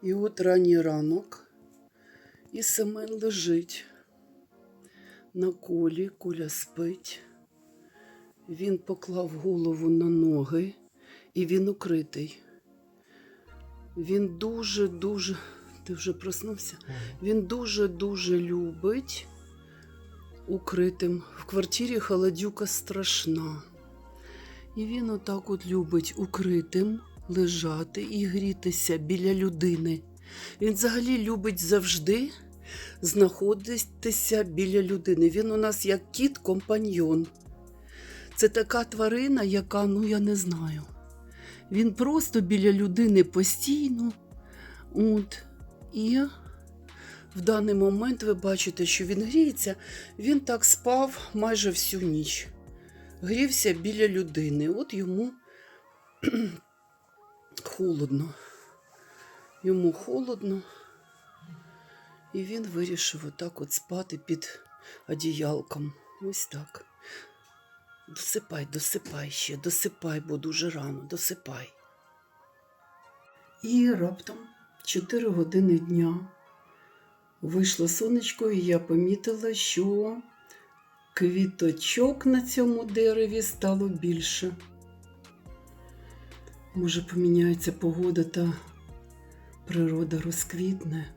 І от ранній ранок, і Семен лежить на колі, Коля спить. Він поклав голову на ноги, і він укритий. Він дуже-дуже... Ти вже проснувся? Він дуже-дуже любить укритим. В квартирі холодюка страшна. І він отак от любить укритим лежати і грітися біля людини. Він взагалі любить завжди знаходитися біля людини. Він у нас як кіт-компаньйон. Це така тварина, яка, я не знаю. Він просто біля людини постійно. І в даний момент ви бачите, що він гріється. Він так спав майже всю ніч. Грівся біля людини. От йому холодно. Йому холодно. І він вирішив отак от спати під одіялком. Ось так. Досипай, бо дуже рано, досипай. І раптом 4 години дня вийшло сонечко, і я помітила, що квіточок на цьому дереві стало більше. Може, поміняється погода та природа розквітне.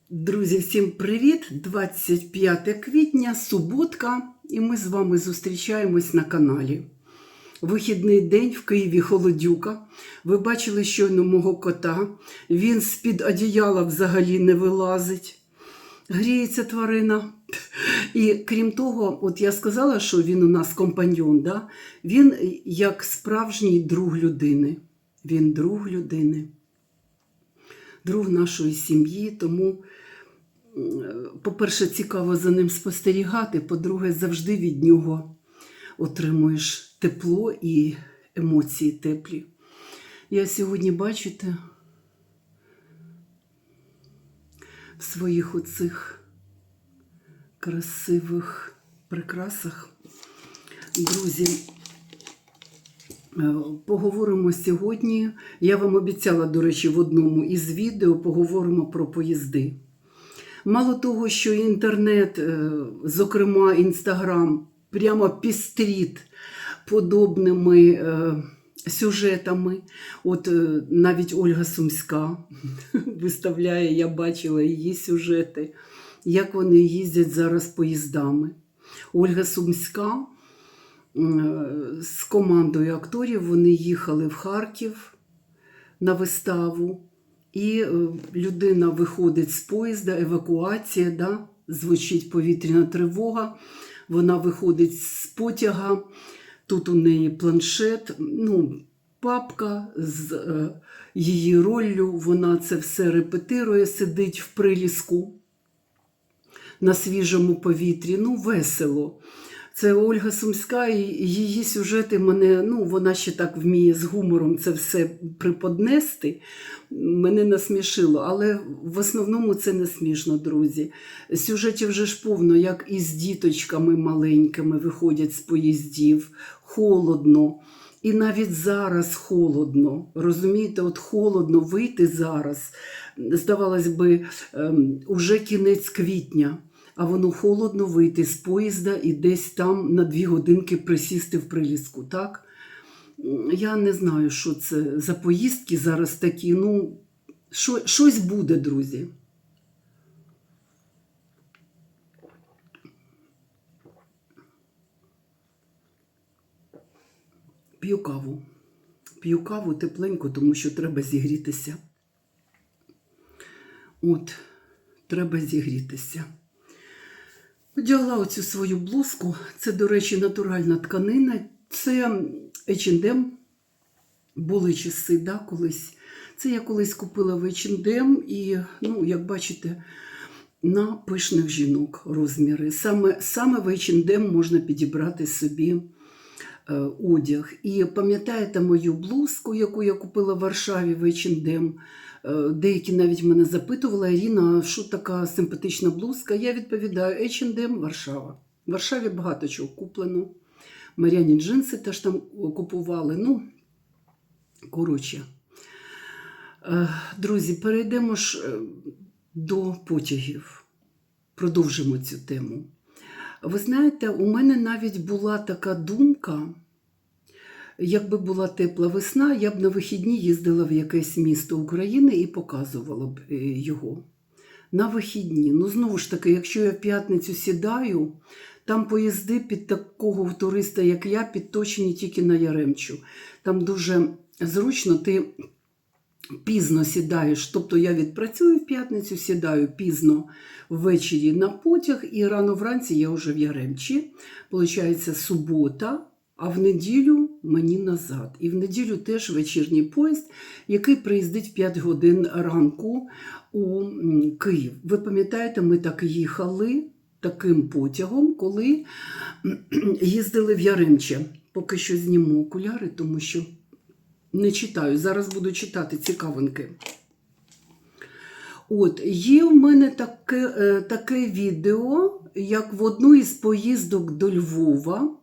Друзі, всім привіт! 25 квітня, суботка, і ми з вами зустрічаємось на каналі. Вихідний день, в Києві холодюка. Ви бачили щойно мого кота. Він з-під одіяла взагалі не вилазить. Гріється тварина. І крім того, от я сказала, що він у нас компаньйон, да? Він як справжній друг людини. Він друг людини. Друг нашої сім'ї, тому, по-перше, цікаво за ним спостерігати, по-друге, завжди від нього отримуєш тепло і емоції теплі. Я сьогодні, бачите, в своїх оцих красивих прикрасах. Друзі, поговоримо сьогодні. Я вам обіцяла, до речі, в одному із відео поговоримо про поїзди. Мало того, що інтернет, зокрема Інстаграм, прямо пістріт подобними сюжетами. От навіть Ольга Сумська виставляє, я бачила її сюжети, як вони їздять зараз поїздами. Ольга Сумська з командою акторів, вони їхали в Харків на виставу, і людина виходить з поїзда, евакуація, да? Звучить повітряна тривога, вона виходить з потяга, тут у неї планшет, папка з її роллю, вона це все репетирує, сидить в приліску на свіжому повітрі, весело. Це Ольга Сумська, і її сюжети мене, вона ще так вміє з гумором це все приподнести, мене насмішило, але в основному це не смішно, друзі. Сюжетів вже ж повно, як із діточками маленькими виходять з поїздів, холодно, і навіть зараз холодно, розумієте, от холодно вийти зараз, здавалось би, уже кінець квітня. А воно холодно вийти з поїзда і десь там на 2 годинки присісти в приліску, так? Я не знаю, що це за поїздки зараз такі, щось буде, друзі. П'ю каву тепленько, тому що треба зігрітися. Треба зігрітися. Одягла оцю свою блузку, це, до речі, натуральна тканина, це H&M, були часи, да, колись. Це я колись купила в H&M і, як бачите, на пишних жінок розміри. Саме в H&M можна підібрати собі одяг. І пам'ятаєте мою блузку, яку я купила в Варшаві в H&M? Деякі навіть мене запитували: Ірина, що така симпатична блузка? Я відповідаю: H&M, Варшава. В Варшаві багато чого куплено. Мар'яні джинси теж там купували. Коротше, Друзі, перейдемо ж до потягів. Продовжимо цю тему. Ви знаєте, у мене навіть була така думка, якби була тепла весна, я б на вихідні їздила в якесь місто України і показувала б його. На вихідні. Ну, знову ж таки, якщо я в п'ятницю сідаю, там поїзди під такого туриста, як я, підточені тільки на Яремчу. Там дуже зручно, ти пізно сідаєш. Тобто я відпрацюю в п'ятницю, сідаю пізно ввечері на потяг, і рано вранці я вже в Яремчі. Получається субота, а в неділю мені назад. І в неділю теж вечірній поїзд, який приїздить в 5 годин ранку у Київ. Ви пам'ятаєте, ми так їхали таким потягом, коли їздили в Яремче. Поки що зніму окуляри, тому що не читаю. Зараз буду читати цікавинки. От, є в мене таке відео, як в одну із поїздок до Львова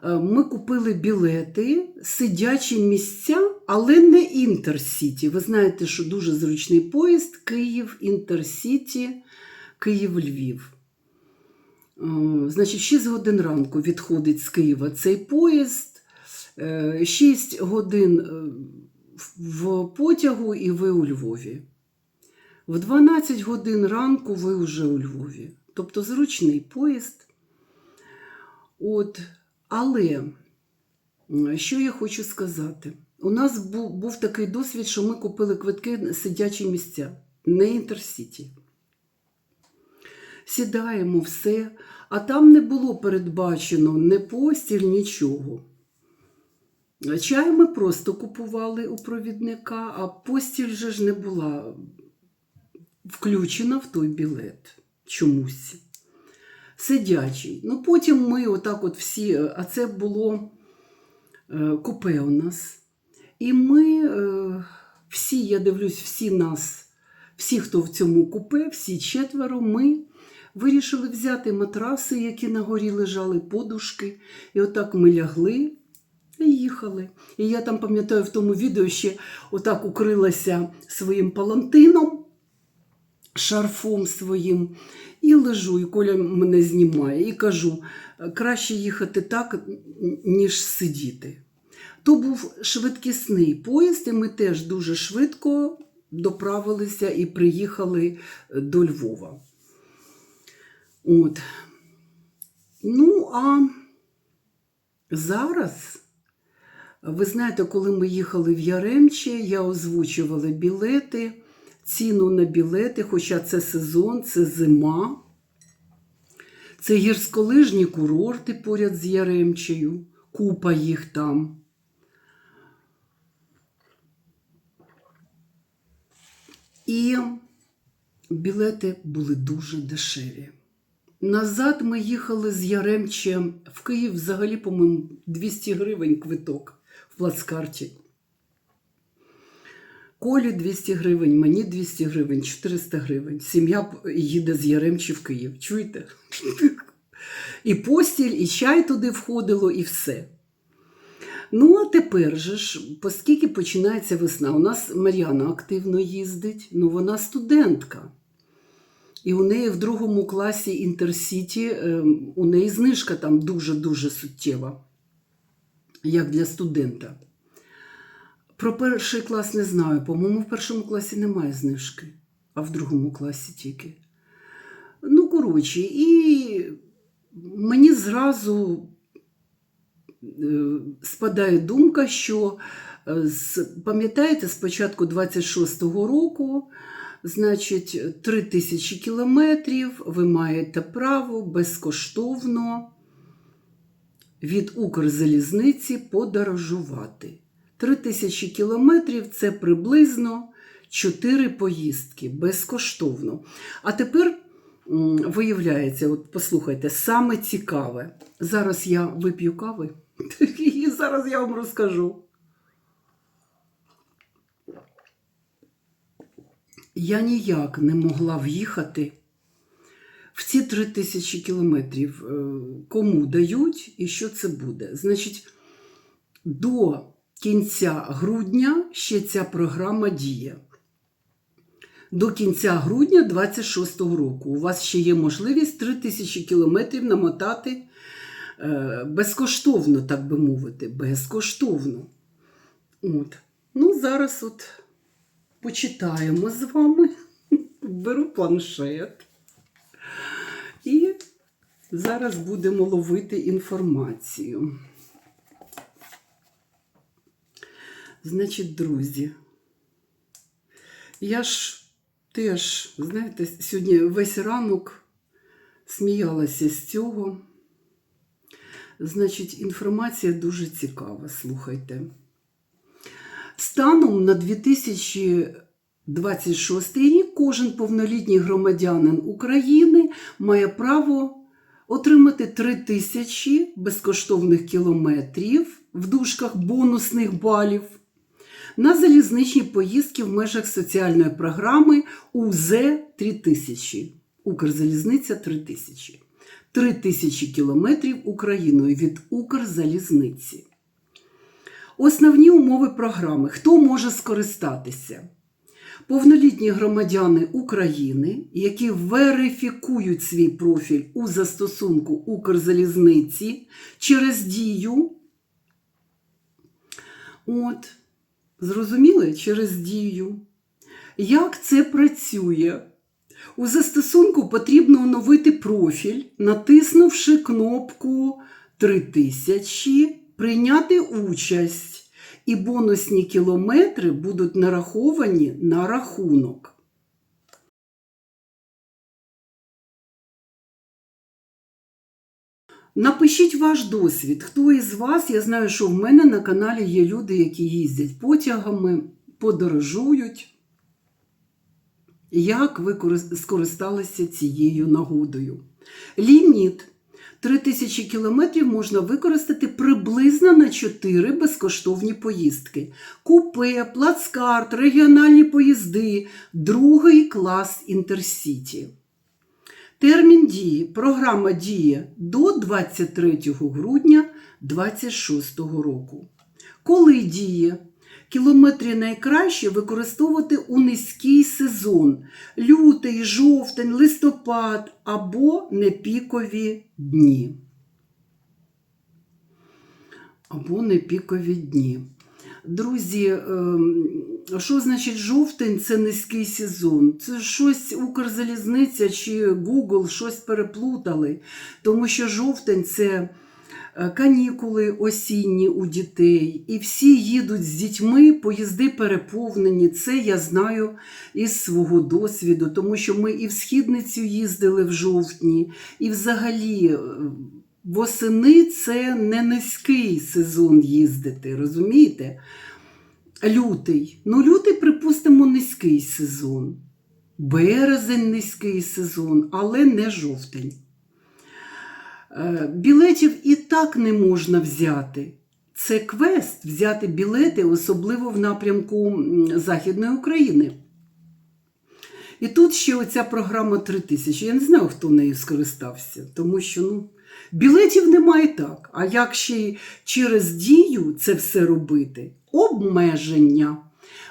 ми купили білети, сидячі місця, але не Інтерсіті. Ви знаєте, що дуже зручний поїзд Київ, Інтерсіті, Київ-Львів. Значить, 6 годин ранку відходить з Києва цей поїзд, 6 годин в потягу і ви у Львові. В 12 годин ранку ви вже у Львові. Тобто зручний поїзд. От. Але, що я хочу сказати? У нас був такий досвід, що ми купили квитки на сидячі місця, не Інтерсіті. Сідаємо, все, а там не було передбачено ні постіль, нічого. Чай ми просто купували у провідника, а постіль же ж не була включена в той білет чомусь. Сидячий. Ну, потім ми отак от всі, а це було купе у нас. І ми всі, я дивлюсь, всі, хто в цьому купе, всі 4, ми вирішили взяти матраси, які на горі лежали, подушки. І отак ми лягли і їхали. І я там пам'ятаю в тому відео ще отак укрилася своїм палантином, шарфом своїм, і лежу, і Коля мене знімає, і кажу, краще їхати так, ніж сидіти. То був швидкісний поїзд, і ми теж дуже швидко доправилися і приїхали до Львова. От. Ну, а зараз, ви знаєте, коли ми їхали в Яремче, я озвучувала білети, ціну на білети, хоча це сезон, це зима. Це гірськолижні курорти поряд з Яремчею, купа їх там. І білети були дуже дешеві. Назад ми їхали з Яремче в Київ, взагалі, по-моєму, 200 гривень квиток в плацкарті. Колі 200 гривень, мені 200 гривень, 400 гривень. Сім'я їде з Яремчі в Київ. Чуєте? І постіль, і чай туди входило, і все. Ну, а тепер же ж, оскільки починається весна, у нас Мар'яна активно їздить, ну вона студентка. І у неї в 2 класі Інтерсіті, у неї знижка там дуже-дуже суттєва, як для студента. Про 1 клас не знаю, по-моєму, в 1 класі немає знижки, а в 2 класі тільки. Ну, коротше, і мені зразу спадає думка, що, пам'ятаєте, з початку 26-го року, значить, 3000 кілометрів ви маєте право безкоштовно від Укрзалізниці подорожувати. 3000 кілометрів – це приблизно 4 поїздки безкоштовно. А тепер виявляється, от послухайте, саме цікаве. Зараз я вип'ю кави і зараз я вам розкажу. Я ніяк не могла в'їхати в ці 3000 кілометрів. Кому дають і що це буде? Значить, до кінця грудня ще ця програма діє. До кінця грудня 2026 року. У вас ще є можливість 3000 кілометрів намотати безкоштовно, так би мовити, безкоштовно. От. Ну, зараз от почитаємо з вами. Беру планшет. І зараз будемо ловити інформацію. Значить, друзі, я ж теж, знаєте, сьогодні весь ранок сміялася з цього. Значить, інформація дуже цікава, слухайте. Станом на 2026 рік кожен повнолітній громадянин України має право отримати 3000 безкоштовних кілометрів в дужках бонусних балів на залізничні поїздки в межах соціальної програми УЗ-3000. Укрзалізниця 3000. 3000 кілометрів Україною від Укрзалізниці. Основні умови програми. Хто може скористатися? Повнолітні громадяни України, які верифікують свій профіль у застосунку Укрзалізниці через Дію. От, зрозуміли? Через Дію. Як це працює? У застосунку потрібно оновити профіль, натиснувши кнопку 3000, прийняти участь, і бонусні кілометри будуть нараховані на рахунок. Напишіть ваш досвід. Хто із вас, я знаю, що в мене на каналі є люди, які їздять потягами, подорожують. Як ви скористалися цією нагодою? Ліміт 3000 кілометрів можна використати приблизно на 4 безкоштовні поїздки. Купе, плацкарт, регіональні поїзди, другий клас Інтерсіті. Термін дії. Програма діє до 23 грудня 2026 року. Коли діє? Кілометри найкраще використовувати у низький сезон – лютий, жовтень, листопад або непікові дні. Друзі, що значить жовтень – це низький сезон? Це щось Укрзалізниця чи Google щось переплутали, тому що жовтень – це канікули осінні у дітей, і всі їдуть з дітьми, поїзди переповнені. Це я знаю із свого досвіду, тому що ми і в Східницю їздили в жовтні, і взагалі восени це не низький сезон їздити, розумієте? Лютий. Ну, лютий, припустимо, низький сезон. Березень – низький сезон, але не жовтень. Білетів і так не можна взяти. Це квест – взяти білети, особливо в напрямку Західної України. І тут ще оця програма 3000. Я не знаю, хто нею скористався, тому що білетів немає так. А як ще й через Дію це все робити? Обмеження.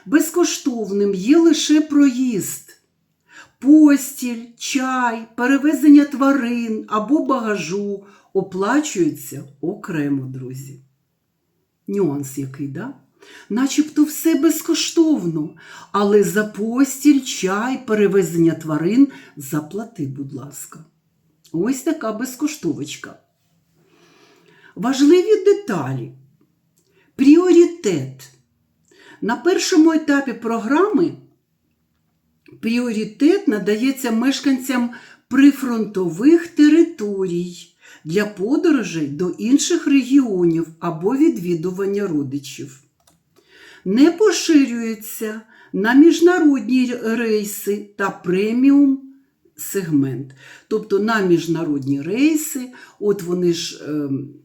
Безкоштовним є лише проїзд. Постіль, чай, перевезення тварин або багажу оплачуються окремо, друзі. Нюанс який, да? Начебто все безкоштовно, але за постіль, чай, перевезення тварин заплати, будь ласка. Ось така безкоштовочка. Важливі деталі. Пріоритет. На першому етапі програми пріоритет надається мешканцям прифронтових територій для подорожей до інших регіонів або відвідування родичів. Не поширюється на міжнародні рейси та преміум сегмент. Тобто на міжнародні рейси, от вони ж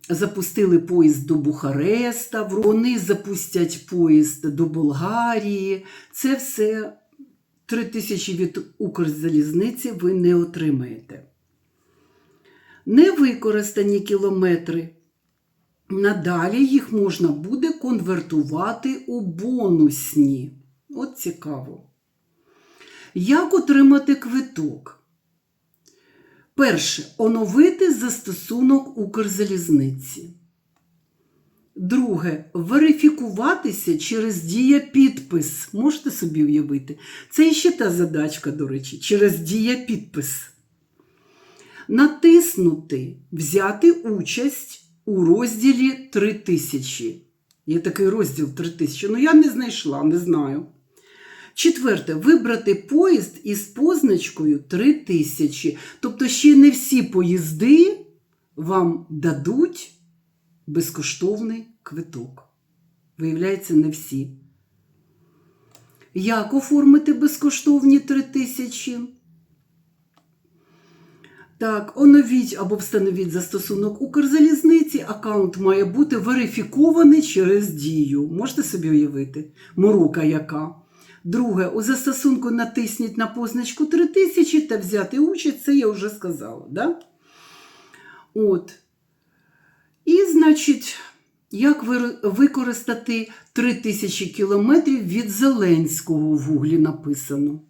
запустили поїзд до Бухареста, вони запустять поїзд до Болгарії. Це все 3000 від Укрзалізниці ви не отримаєте. Невикористані кілометри Надалі їх можна буде конвертувати у бонусні. От цікаво. Як отримати квиток? Перше. Оновити застосунок Укрзалізниці. Друге. Верифікуватися через дія-підпис. Можете собі уявити? Це ще та задачка, до речі, через дія-підпис. Натиснути «Взяти участь» у розділі 3000. Є такий розділ 3000. Ну, я не знайшла, не знаю. Четверте. Вибрати поїзд із позначкою 3000. Тобто ще не всі поїзди вам дадуть безкоштовний квиток. Виявляється, не всі. Як оформити безкоштовні 3000? Так, оновіть або встановіть застосунок Укрзалізниці. Аккаунт має бути верифікований через Дію. Можете собі уявити? Морока яка. Друге, у застосунку натисніть на позначку 3000 та взяти участь. Це я вже сказала, да? От. І, значить, як використати 3000 кілометрів від Зеленського в Гуглі написано.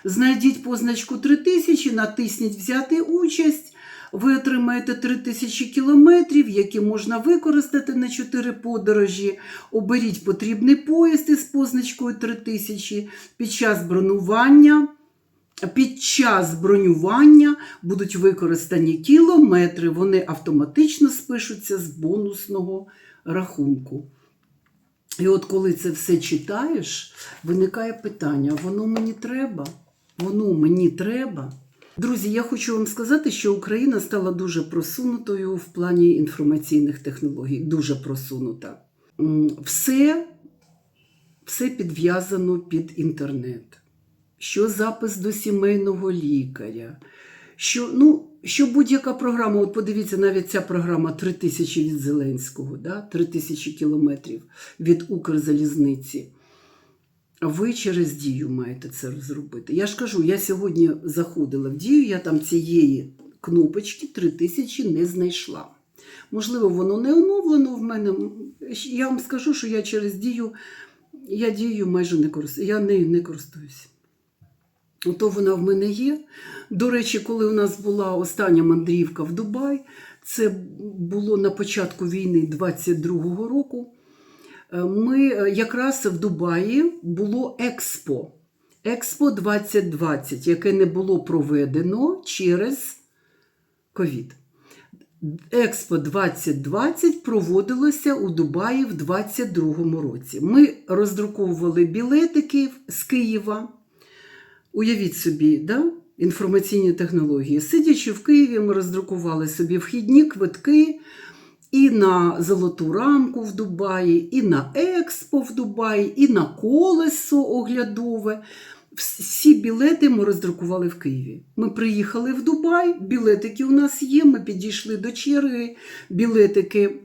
Знайдіть позначку 3000, натисніть «Взяти участь». Ви отримаєте 3000 кілометрів, які можна використати на 4 подорожі. Оберіть потрібний поїзд із позначкою 3000. Під час бронювання будуть використані кілометри. Вони автоматично спишуться з бонусного рахунку. І от коли це все читаєш, виникає питання, воно мені треба? Воно мені треба? Друзі, я хочу вам сказати, що Україна стала дуже просунутою в плані інформаційних технологій. Дуже просунута. Все підв'язано під інтернет. Що запис до сімейного лікаря, що будь-яка програма, от подивіться, навіть ця програма 3000 від Зеленського, да? 3000 кілометрів від Укрзалізниці. Ви через Дію маєте це зробити. Я ж кажу, я сьогодні заходила в Дію, я там цієї кнопочки 3000 не знайшла. Можливо, воно не оновлено в мене. Я вам скажу, що я через Дію, Дією майже не користуюсь. Я нею не користуюсь. Ото вона в мене є. До речі, коли у нас була остання мандрівка в Дубай, це було на початку війни 22-го року, ми якраз в Дубаї було Експо 2020, яке не було проведено через ковід. Експо 2020 проводилося у Дубаї в 22-му році. Ми роздруковували білетики з Києва. Уявіть собі, да? Інформаційні технології. Сидячи в Києві, ми роздрукували собі вхідні квитки і на Золоту рамку в Дубаї, і на Експо в Дубаї, і на колесо оглядове. Всі білети ми роздрукували в Києві. Ми приїхали в Дубай, білетики у нас є, ми підійшли до черги, білетики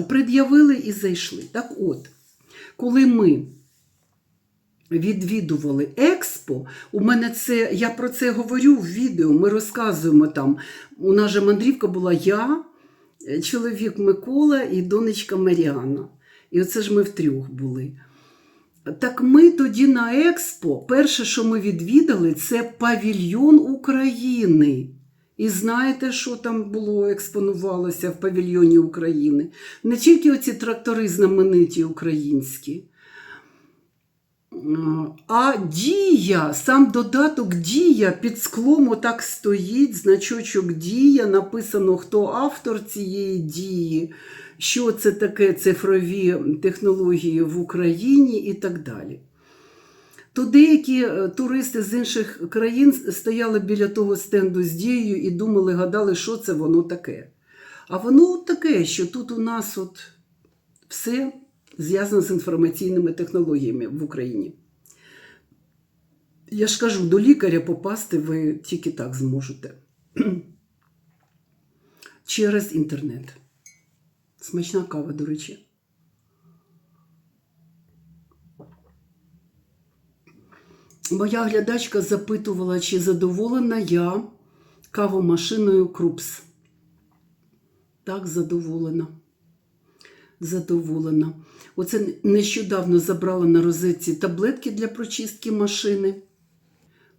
пред'явили і зайшли. Так от, коли ми відвідували Експо, у мене це, я про це говорю в відео, ми розказуємо там, у нас же мандрівка була я, чоловік Микола і донечка Маріана. І оце ж ми втрьох були. Так ми тоді на Експо, перше, що ми відвідали, це павільйон України. І знаєте, що там було, експонувалося в павільйоні України? Не тільки оці трактори знамениті українські, а Дія, сам додаток Дія, під склом отак стоїть, значочок Дія, написано, хто автор цієї Дії, що це таке цифрові технології в Україні і так далі. То деякі туристи з інших країн стояли біля того стенду з Дією і думали, гадали, що це воно таке. А воно таке, що тут у нас от все зв'язано з інформаційними технологіями в Україні. Я ж кажу, до лікаря попасти ви тільки так зможете. Через інтернет. Смачна кава, до речі. Моя глядачка запитувала, чи задоволена я кавомашиною Крупс. Так, задоволена. задоволена. Оце нещодавно забрала на розетці таблетки для прочистки машини.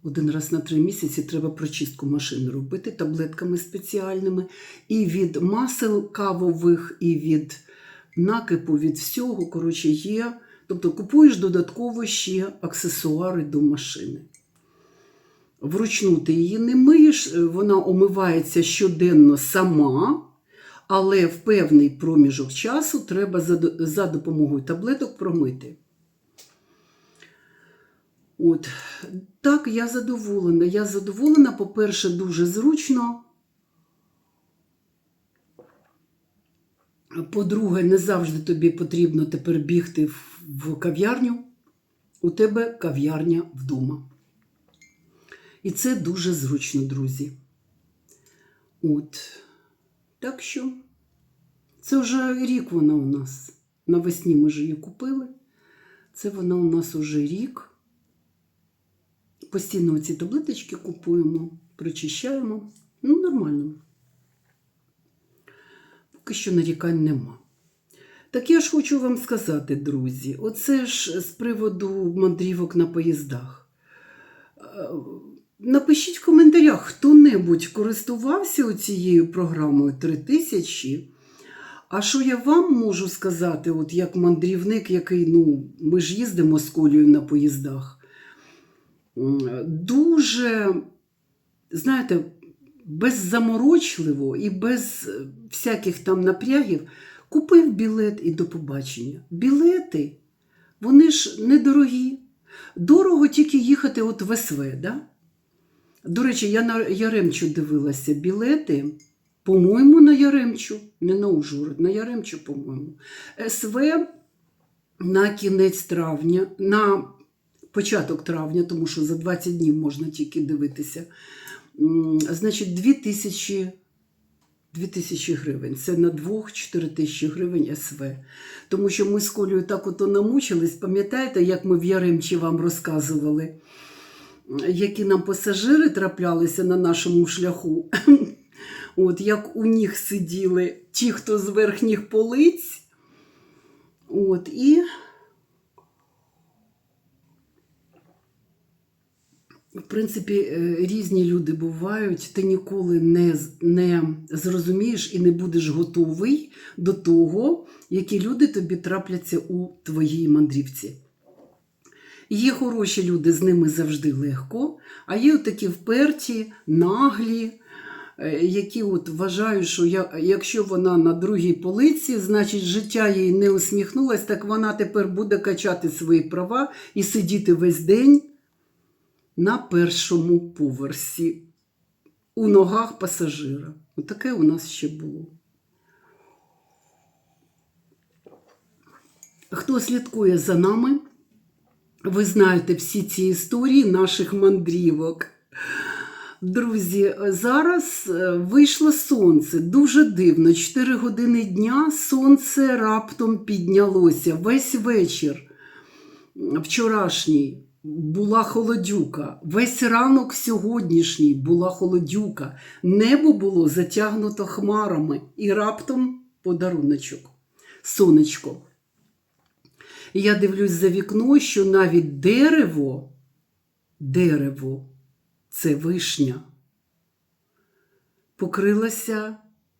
1 раз на 3 місяці треба прочистку машини робити таблетками спеціальними. І від масел кавових, і від накипу, від всього, коротше, є. Тобто купуєш додатково ще аксесуари до машини. Вручну ти її не миєш, вона омивається щоденно сама, але в певний проміжок часу треба за допомогою таблеток промити. От. Так, я задоволена. Я задоволена, по-перше, дуже зручно. По-друге, не завжди тобі потрібно тепер бігти в кав'ярню. У тебе кав'ярня вдома. І це дуже зручно, друзі. От. Так що, це вже рік вона у нас. Навесні ми ж її купили. Це вона у нас уже рік. Постійно ці таблеточки купуємо, прочищаємо. Ну, нормально. Поки що нарікань нема. Так я ж хочу вам сказати, друзі, оце ж з приводу мандрівок на поїздах. Напишіть в коментарях, хто-небудь користувався цією програмою 3000. А що я вам можу сказати, от як мандрівник, який, ми ж їздимо з Колею на поїздах. Дуже, знаєте, беззаморочливо і без всяких там напрягів купив білет і до побачення. Білети, вони ж недорогі. Дорого тільки їхати от в СВ, да? До речі, я на Яремчу дивилася білети, по-моєму, на Яремчу, не на Ужгород, на Яремчу, по-моєму. СВ на кінець травня, на початок травня, тому що за 20 днів можна тільки дивитися. Значить, 2000 гривень. Це на 2-4 тисячі гривень СВ. Тому що ми з Колею так ото намучились. Пам'ятаєте, як ми в Яремчі вам розказували, які нам пасажири траплялися на нашому шляху? От, як у них сиділи ті, хто з верхніх полиць. От, і в принципі, різні люди бувають, ти ніколи не зрозумієш і не будеш готовий до того, які люди тобі трапляться у твоїй мандрівці. Є хороші люди, з ними завжди легко, а є такі вперті, наглі, які от вважають, що якщо вона на другій полиці, значить життя їй не усміхнулось, так вона тепер буде качати свої права і сидіти весь день на першому поверсі, у ногах пасажира. Отаке у нас ще було. Хто слідкує за нами, ви знаєте всі ці історії наших мандрівок. Друзі, зараз вийшло сонце. Дуже дивно. 4 години дня сонце раптом піднялося. Весь вечір вчорашній була холодюка. Весь ранок сьогоднішній була холодюка. Небо було затягнуто хмарами. І раптом подаруночок. Сонечко. І я дивлюсь за вікно, що навіть дерево, це вишня, покрилася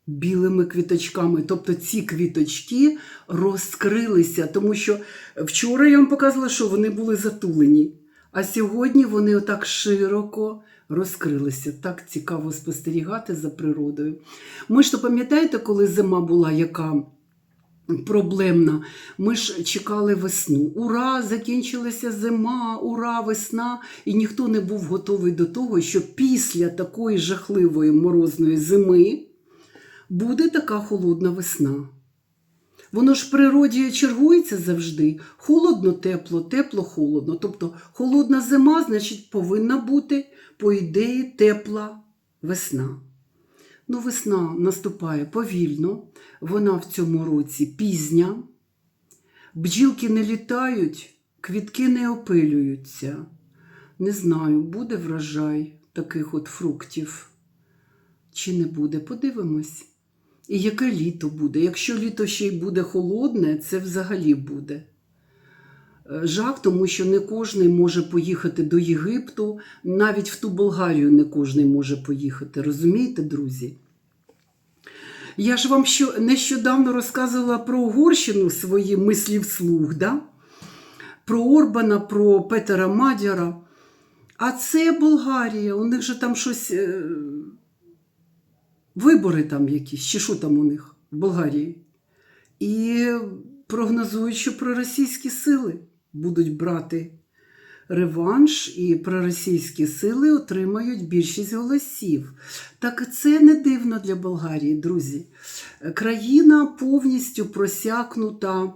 білими квіточками. Тобто ці квіточки розкрилися, тому що вчора я вам показувала, що вони були затулені. А сьогодні вони отак широко розкрилися. Так цікаво спостерігати за природою. Ми ж то пам'ятаєте, коли зима була яка проблемна? Ми ж чекали весну. Ура, закінчилася зима, ура, весна. І ніхто не був готовий до того, що після такої жахливої морозної зими буде така холодна весна. Воно ж в природі чергується завжди. Холодно-тепло, тепло-холодно. Тобто холодна зима, значить, повинна бути, по ідеї, тепла весна. Ну, весна наступає повільно, вона в цьому році пізня, бджілки не літають, квітки не опилюються. Не знаю, буде врожай таких от фруктів чи не буде, подивимось. І яке літо буде? Якщо літо ще й буде холодне, це взагалі буде жах, тому що не кожен може поїхати до Єгипту, навіть в ту Болгарію не кожен може поїхати. Розумієте, друзі? Я ж вам нещодавно розказувала про Угорщину, свої мислі вслух, да? Про Орбана, про Петера Мадяра. А це Болгарія, у них же там щось, вибори там якісь, чи що там у них в Болгарії. І прогнозують, що проросійські сили будуть брати реванш, і проросійські сили отримають більшість голосів. Так це не дивно для Болгарії, друзі. Країна повністю просякнута,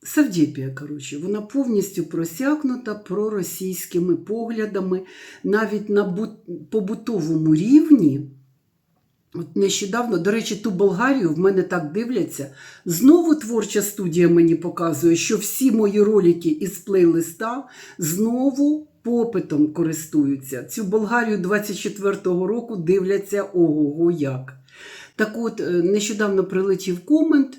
Савдіпія, коротше, вона повністю просякнута проросійськими поглядами, навіть на побутовому рівні. От нещодавно, до речі, ту Болгарію в мене так дивляться. Знову творча студія мені показує, що всі мої ролики із плейлиста знову попитом користуються. Цю Болгарію 24-го року дивляться ого-го як. Так от, нещодавно прилетів комент.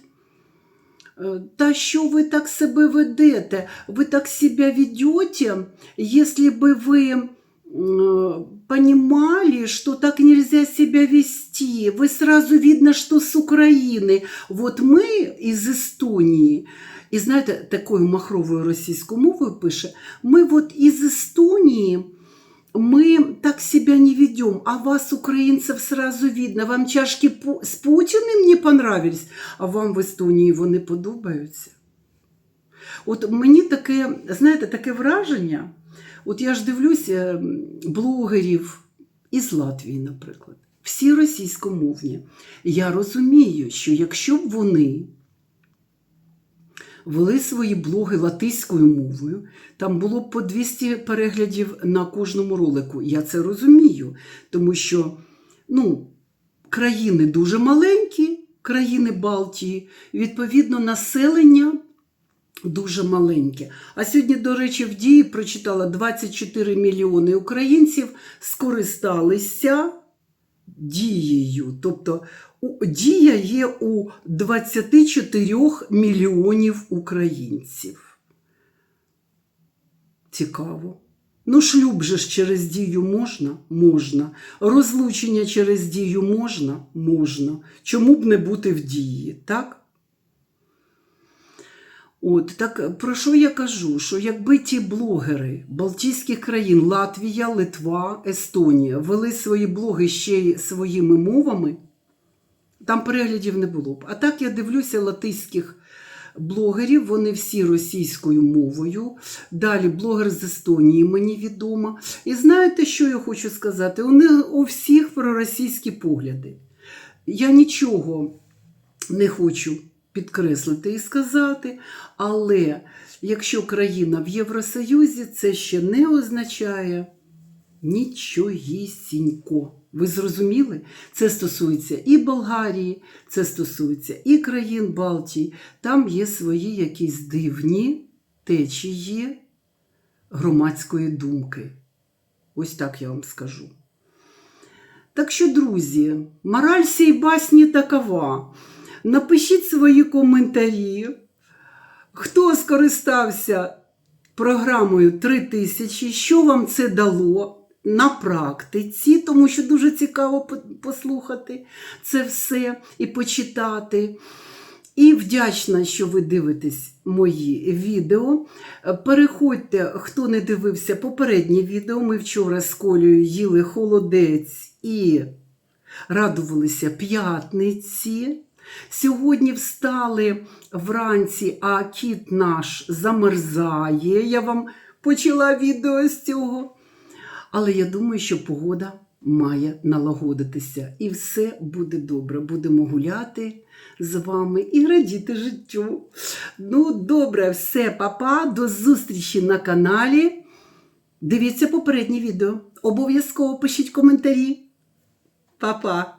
Та що ви так себе ведете? Ви так себя ведете, если бы вы понимали, что так нельзя себя вести. Вы сразу видно, что с Украины. Вот мы из Эстонии. І знаєте, такою махровою російською мовою пише, ми вот из Эстонии, мы так себя не ведем, а вас, украинцев, сразу видно. Вам чашки с Путіним не понравились, а вам в Естонії вони подобаються. От мені таке, знаєте, таке враження, от я ж дивлюся блогерів із Латвії, наприклад, всі російськомовні. Я розумію, що якщо б вони вели свої блоги латиською мовою, там було б по 200 переглядів на кожному ролику. Я це розумію, тому що, країни дуже маленькі, країни Балтії, відповідно, населення дуже маленьке. А сьогодні, до речі, в Дії прочитала, 24 мільйони українців скористалися Дією. Тобто Дія є у 24 мільйонів українців. Цікаво. Шлюб же ж через Дію можна? Можна. Розлучення через Дію можна? Можна. Чому б не бути в Дії, так? От, так про що я кажу? Що якби ті блогери Балтійських країн, Латвія, Литва, Естонія, вели свої блоги ще й своїми мовами, там переглядів не було б. А так я дивлюся латиських блогерів, вони всі російською мовою. Далі блогер з Естонії мені відомо. І знаєте, що я хочу сказати? У всіх проросійські погляди. Я нічого не хочу підкреслити і сказати, але якщо країна в Євросоюзі, це ще не означає нічогісінько. Ви зрозуміли? Це стосується і Болгарії, це стосується і країн Балтії. Там є свої якісь дивні течії громадської думки. Ось так я вам скажу. Так що, друзі, мораль сій басні такова. Напишіть свої коментарі. Хто скористався програмою 3000, що вам це дало на практиці, тому що дуже цікаво послухати це все і почитати. І вдячна, що ви дивитесь мої відео. Переходьте, хто не дивився попереднє відео. Ми вчора з Колею їли холодець і радувалися п'ятниці. Сьогодні встали вранці, а кіт наш замерзає. Я вам почала відео з цього. Але я думаю, що погода має налагодитися. І все буде добре. Будемо гуляти з вами і радіти життю. Добре, все, па-па, до зустрічі на каналі. Дивіться попереднє відео. Обов'язково пишіть коментарі. Па-па.